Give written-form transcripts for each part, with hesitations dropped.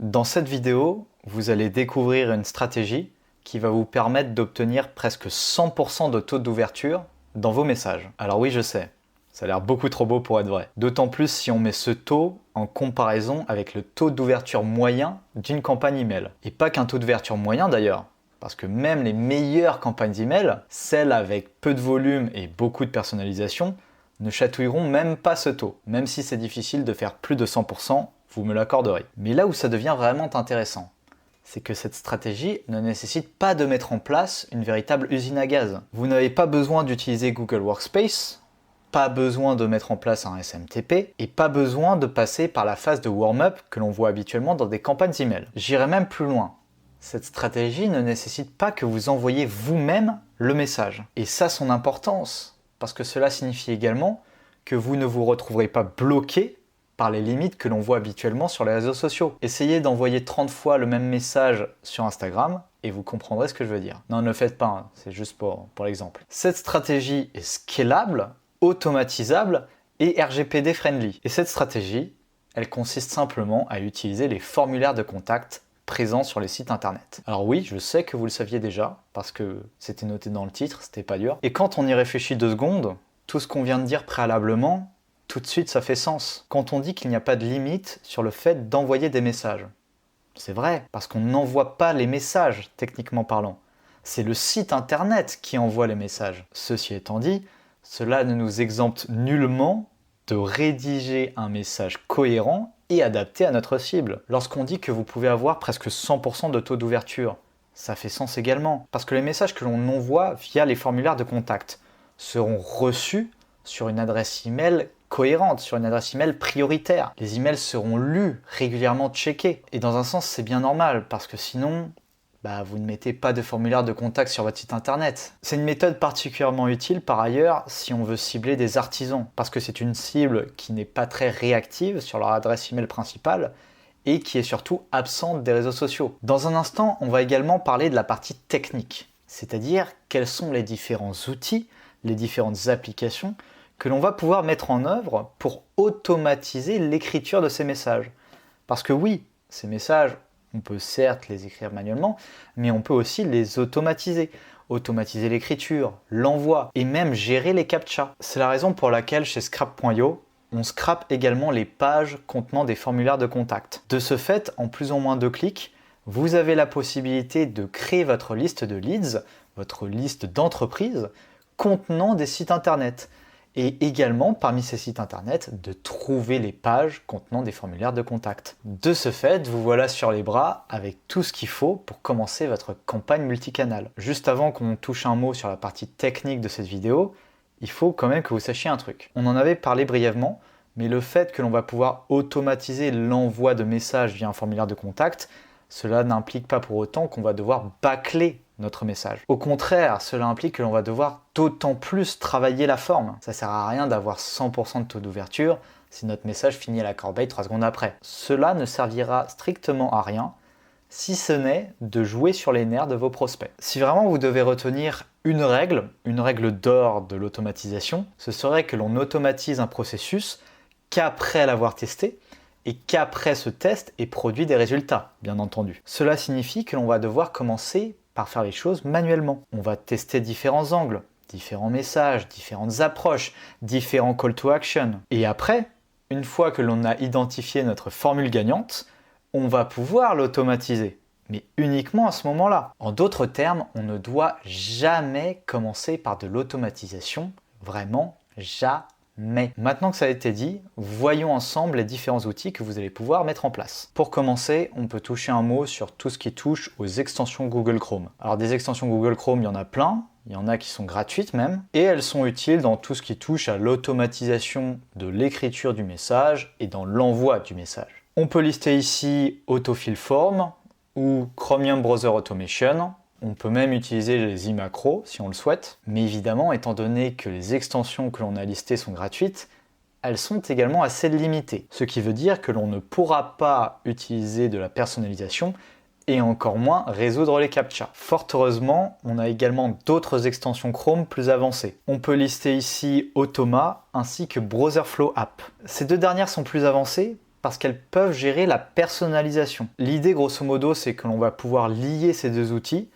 Dans cette vidéo, vous allez découvrir une stratégie qui va vous permettre d'obtenir presque 100% de taux d'ouverture dans vos messages. Alors oui, je sais, ça a l'air beaucoup trop beau pour être vrai. D'autant plus si on met ce taux en comparaison avec le taux d'ouverture moyen d'une campagne email. Et pas qu'un taux d'ouverture moyen d'ailleurs, parce que même les meilleures campagnes email, celles avec peu de volume et beaucoup de personnalisation, ne chatouilleront même pas ce taux. Même si c'est difficile de faire plus de 100%, vous me l'accorderez. Mais là où ça devient vraiment intéressant, c'est que cette stratégie ne nécessite pas de mettre en place une véritable usine à gaz. Vous n'avez pas besoin d'utiliser Google Workspace, pas besoin de mettre en place un SMTP et pas besoin de passer par la phase de warm-up que l'on voit habituellement dans des campagnes email. J'irai même plus loin. Cette stratégie ne nécessite pas que vous envoyiez vous-même le message. Et ça, son importance, parce que cela signifie également que vous ne vous retrouverez pas bloqué par les limites que l'on voit habituellement sur les réseaux sociaux. Essayez d'envoyer 30 fois le même message sur Instagram et vous comprendrez ce que je veux dire. Non, ne le faites pas, hein. C'est juste pour l'exemple. Cette stratégie est scalable, automatisable et RGPD friendly. Et cette stratégie, elle consiste simplement à utiliser les formulaires de contact présents sur les sites internet. Alors oui, je sais que vous le saviez déjà, parce que c'était noté dans le titre, c'était pas dur. Et quand on y réfléchit 2 secondes, tout ce qu'on vient de dire préalablement, tout de suite ça fait sens. Quand on dit qu'il n'y a pas de limite sur le fait d'envoyer des messages. C'est vrai, parce qu'on n'envoie pas les messages, techniquement parlant. C'est le site internet qui envoie les messages. Ceci étant dit, cela ne nous exempte nullement de rédiger un message cohérent et adapté à notre cible. Lorsqu'on dit que vous pouvez avoir presque 100% de taux d'ouverture, ça fait sens également. Parce que les messages que l'on envoie via les formulaires de contact seront reçus sur une adresse email cohérente, sur une adresse email prioritaire. Les emails seront lus, régulièrement checkés. Et dans un sens, c'est bien normal, parce que sinon, vous ne mettez pas de formulaire de contact sur votre site internet. C'est une méthode particulièrement utile par ailleurs si on veut cibler des artisans, parce que c'est une cible qui n'est pas très réactive sur leur adresse email principale et qui est surtout absente des réseaux sociaux. Dans un instant, on va également parler de la partie technique, c'est-à-dire quels sont les différents outils, les différentes applications que l'on va pouvoir mettre en œuvre pour automatiser l'écriture de ces messages. Parce que oui, ces messages, on peut certes les écrire manuellement, mais on peut aussi les automatiser. Automatiser l'écriture, l'envoi et même gérer les captchas. C'est la raison pour laquelle chez Scrap.io, on scrape également les pages contenant des formulaires de contact. De ce fait, en plus ou moins 2 clics, vous avez la possibilité de créer votre liste de leads, votre liste d'entreprises contenant des sites internet. Et également, parmi ces sites internet, de trouver les pages contenant des formulaires de contact. De ce fait, vous voilà sur les bras avec tout ce qu'il faut pour commencer votre campagne multicanal. Juste avant qu'on touche un mot sur la partie technique de cette vidéo, il faut quand même que vous sachiez un truc. On en avait parlé brièvement, mais le fait que l'on va pouvoir automatiser l'envoi de messages via un formulaire de contact, cela n'implique pas pour autant qu'on va devoir bâcler notre message. Au contraire, cela implique que l'on va devoir d'autant plus travailler la forme. Ça sert à rien d'avoir 100% de taux d'ouverture si notre message finit à la corbeille 3 secondes après. Cela ne servira strictement à rien si ce n'est de jouer sur les nerfs de vos prospects. Si vraiment vous devez retenir une règle d'or de l'automatisation, ce serait que l'on automatise un processus qu'après l'avoir testé et qu'après ce test ait produit des résultats, bien entendu. Cela signifie que l'on va devoir commencer par faire les choses manuellement. On va tester différents angles, différents messages, différentes approches, différents call to action. Et après, une fois que l'on a identifié notre formule gagnante, on va pouvoir l'automatiser, mais uniquement à ce moment-là. En d'autres termes, on ne doit jamais commencer par de l'automatisation, vraiment jamais. Maintenant que ça a été dit, voyons ensemble les différents outils que vous allez pouvoir mettre en place. Pour commencer, on peut toucher un mot sur tout ce qui touche aux extensions Google Chrome. Alors des extensions Google Chrome, il y en a plein, il y en a qui sont gratuites même, et elles sont utiles dans tout ce qui touche à l'automatisation de l'écriture du message et dans l'envoi du message. On peut lister ici Autofill Form ou Chromium Browser Automation. On peut même utiliser les iMacro si on le souhaite, mais évidemment, étant donné que les extensions que l'on a listées sont gratuites, elles sont également assez limitées. Ce qui veut dire que l'on ne pourra pas utiliser de la personnalisation et encore moins résoudre les captchas. Fort heureusement, on a également d'autres extensions Chrome plus avancées. On peut lister ici Automa ainsi que Browserflow App. Ces 2 dernières sont plus avancées parce qu'elles peuvent gérer la personnalisation. L'idée grosso modo, c'est que l'on va pouvoir lier ces deux outils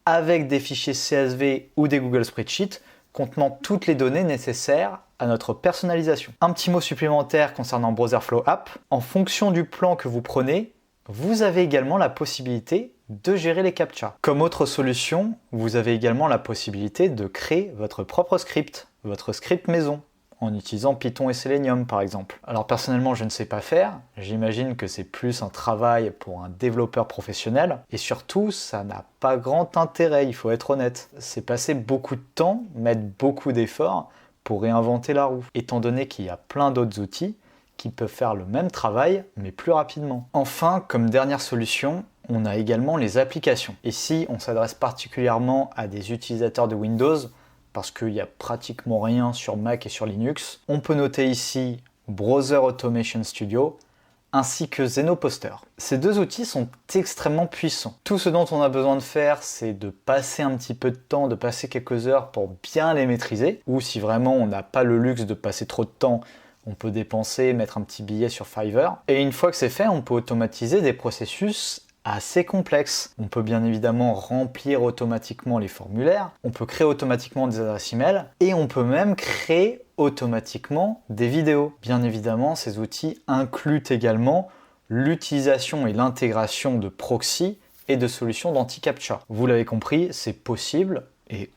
avec des fichiers CSV ou des Google Spreadsheets contenant toutes les données nécessaires à notre personnalisation. Un petit mot supplémentaire concernant Browserflow App. En fonction du plan que vous prenez, vous avez également la possibilité de gérer les CAPTCHA. Comme autre solution, vous avez également la possibilité de créer votre propre script, votre script maison, en utilisant Python et Selenium par exemple. Alors personnellement, je ne sais pas faire, j'imagine que c'est plus un travail pour un développeur professionnel, et surtout, ça n'a pas grand intérêt, il faut être honnête. C'est passer beaucoup de temps, mettre beaucoup d'efforts pour réinventer la roue, étant donné qu'il y a plein d'autres outils qui peuvent faire le même travail, mais plus rapidement. Enfin, comme dernière solution, on a également les applications. Ici, on s'adresse particulièrement à des utilisateurs de Windows, parce qu'il n'y a pratiquement rien sur Mac et sur Linux. On peut noter ici Browser Automation Studio, ainsi que Zenoposter. Ces deux outils sont extrêmement puissants. Tout ce dont on a besoin de faire, c'est de passer un petit peu de temps, de passer quelques heures pour bien les maîtriser, ou si vraiment on n'a pas le luxe de passer trop de temps, on peut dépenser, mettre un petit billet sur Fiverr. Et une fois que c'est fait, on peut automatiser des processus assez complexes. On peut bien évidemment remplir automatiquement les formulaires, on peut créer automatiquement des adresses email, et on peut même créer automatiquement des vidéos. Bien évidemment, ces outils incluent également l'utilisation et l'intégration de proxy et de solutions d'anti-captcha. Vous l'avez compris, c'est possible et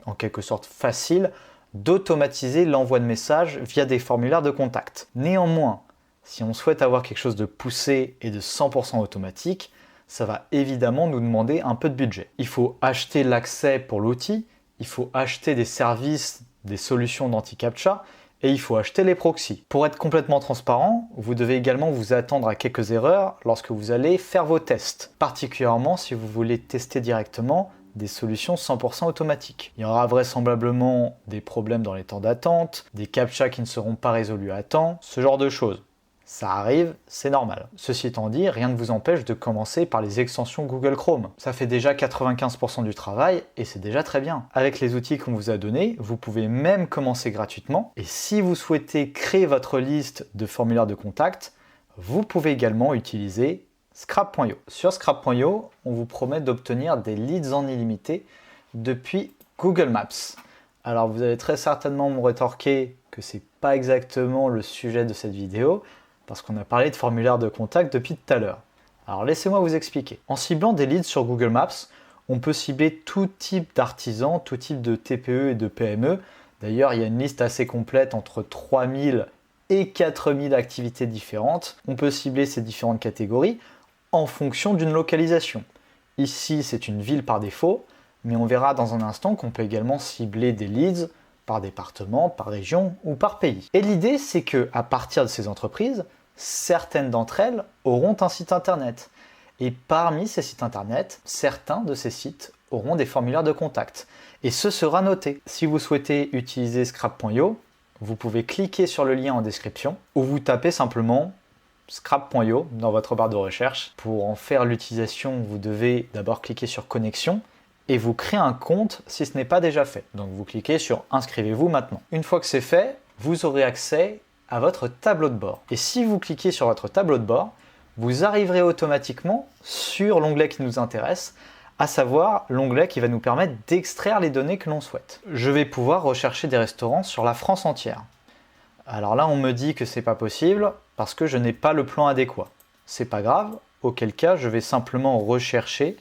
en quelque sorte facile d'automatiser l'envoi de messages via des formulaires de contact. Néanmoins, si on souhaite avoir quelque chose de poussé et de 100% automatique, ça va évidemment nous demander un peu de budget. Il faut acheter l'accès pour l'outil, il faut acheter des services, des solutions d'anti-captcha, et il faut acheter les proxys. Pour être complètement transparent, vous devez également vous attendre à quelques erreurs lorsque vous allez faire vos tests, particulièrement si vous voulez tester directement des solutions 100% automatiques. Il y aura vraisemblablement des problèmes dans les temps d'attente, des captchas qui ne seront pas résolus à temps, ce genre de choses. Ça arrive, c'est normal. Ceci étant dit, rien ne vous empêche de commencer par les extensions Google Chrome. Ça fait déjà 95% du travail et c'est déjà très bien. Avec les outils qu'on vous a donnés, vous pouvez même commencer gratuitement. Et si vous souhaitez créer votre liste de formulaires de contact, vous pouvez également utiliser Scrap.io. Sur Scrap.io, on vous promet d'obtenir des leads en illimité depuis Google Maps. Alors vous allez très certainement me rétorquer que c'est pas exactement le sujet de cette vidéo, parce qu'on a parlé de formulaire de contact depuis tout à l'heure. Alors laissez-moi vous expliquer. En ciblant des leads sur Google Maps, on peut cibler tout type d'artisans, tout type de TPE et de PME. D'ailleurs, il y a une liste assez complète entre 3000 et 4000 activités différentes. On peut cibler ces différentes catégories en fonction d'une localisation. Ici, c'est une ville par défaut, mais on verra dans un instant qu'on peut également cibler des leads par département, par région ou par pays. Et l'idée, c'est qu'à partir de ces entreprises, certaines d'entre elles auront un site internet. Et parmi ces sites internet, certains de ces sites auront des formulaires de contact. Et ce sera noté. Si vous souhaitez utiliser Scrap.io, vous pouvez cliquer sur le lien en description ou vous tapez simplement Scrap.io dans votre barre de recherche. Pour en faire l'utilisation, vous devez d'abord cliquer sur Connexion et vous créez un compte si ce n'est pas déjà fait. Donc vous cliquez sur Inscrivez-vous maintenant. Une fois que c'est fait, vous aurez accès à votre tableau de bord. Et si vous cliquez sur votre tableau de bord, vous arriverez automatiquement sur l'onglet qui nous intéresse, à savoir l'onglet qui va nous permettre d'extraire les données que l'on souhaite. Je vais pouvoir rechercher des restaurants sur la France entière. Alors là, on me dit que c'est pas possible parce que je n'ai pas le plan adéquat. C'est pas grave, auquel cas je vais simplement rechercher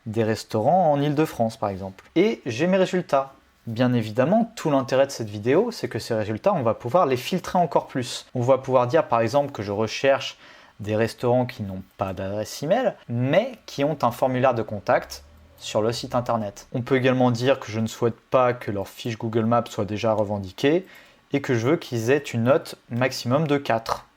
des restaurants en Île-de-France par exemple. Et j'ai mes résultats. Bien évidemment, tout l'intérêt de cette vidéo, c'est que ces résultats, on va pouvoir les filtrer encore plus. On va pouvoir dire par exemple que je recherche des restaurants qui n'ont pas d'adresse email, mais qui ont un formulaire de contact sur le site internet. On peut également dire que je ne souhaite pas que leur fiche Google Maps soit déjà revendiquée et que je veux qu'ils aient une note maximum de 4.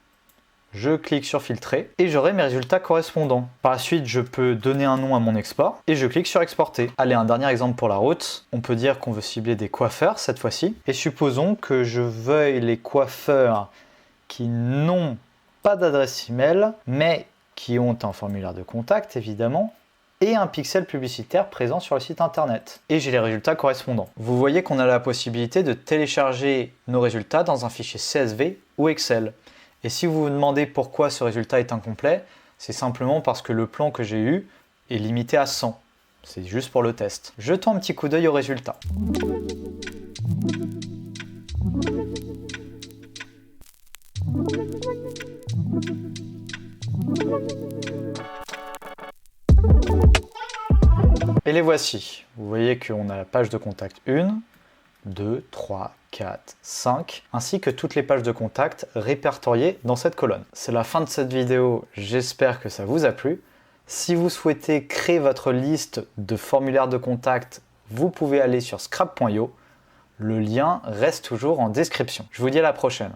Je clique sur filtrer et j'aurai mes résultats correspondants. Par la suite, je peux donner un nom à mon export et je clique sur exporter. Allez, un dernier exemple pour la route. On peut dire qu'on veut cibler des coiffeurs cette fois-ci. Et supposons que je veuille les coiffeurs qui n'ont pas d'adresse email, mais qui ont un formulaire de contact évidemment, et un pixel publicitaire présent sur le site internet. Et j'ai les résultats correspondants. Vous voyez qu'on a la possibilité de télécharger nos résultats dans un fichier CSV ou Excel. Et si vous vous demandez pourquoi ce résultat est incomplet, c'est simplement parce que le plan que j'ai eu est limité à 100. C'est juste pour le test. Jetons un petit coup d'œil au résultat. Et les voici. Vous voyez qu'on a la page de contact 1, 2, 3, 4, 5, ainsi que toutes les pages de contact répertoriées dans cette colonne. C'est la fin de cette vidéo, j'espère que ça vous a plu. Si vous souhaitez créer votre liste de formulaires de contact, vous pouvez aller sur scrap.io. Le lien reste toujours en description. Je vous dis à la prochaine.